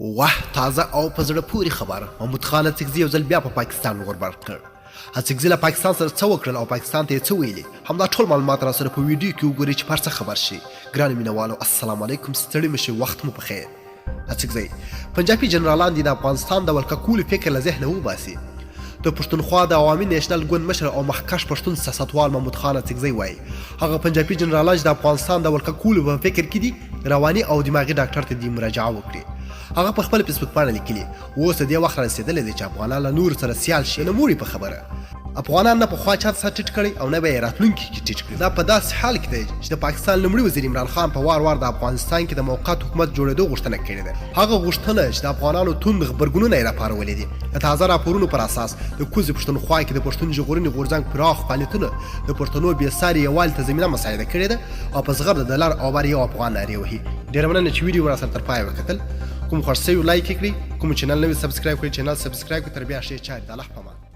واه تازه او په زړه پورې خبره محمود خان اڅکزي یو ځل بیا په پاکستان غوربر کړ. اڅکزي له پاکستان سره څه وکړل او پاکستان ته یې څه ویلي همدا ټول معلومات را سره په ویډیو کې وګورئ چې پر څه خبر شي. ګرانو مینوالو السلام علیکم، ستړي مه شئ، وخت مو په خیر. اڅکزي پنجابي جنرالان دي د افغانستان د ولکه فکر له ذهنه وباسي. د پښتونخوا د عوامي نیشنل ګوند مشر او مخکښ پښتون سیاستوال محمود خان اڅکزي وایي هغه پنجابي جنرالان چې د افغانستان د ولکه په فکر کې دي رواني او دماغي ډاکټر ته دې مراجعه وکړي. هغه په خپل فیسبوک باندې لیکلي اوس د دې وخت رسېدلی دی چې افغانان له نور سره سیال شي. نه موړي په خبره افغانان نه پخوا چا سر ټیټ کړی او نه به یې راتلونکي کې ټیټ کړي. دا په داسې حال کې دی چې د پاکستان لومړي وزیر عمران خان په وار د افغانستان کې د موقت حکومت جوړېدو غوښتنه کړې ده. هغه غوښتنه چې د افغانانو توند غبرګونونه یې راپارولي دي. د تازه راپورونو پر اساس د کوزې پښتونخوا کې د پښتون ژغورنې غورځنګ پراخ فعالیتونه د پښتنو بېساري یووالي ته زمینه مساعده کړې ده او په زغرده د لر او بر یو افغان نارې وهي. ډېره مننه چې ویډیو را سره تر پایه وکتل. کوم خوښ شوی لایک کړئ، کوم چینل نوی سبسکرایب کړئ، چینل سبسکرایب کړئ. تر بیا ښې چارې د الله په امان.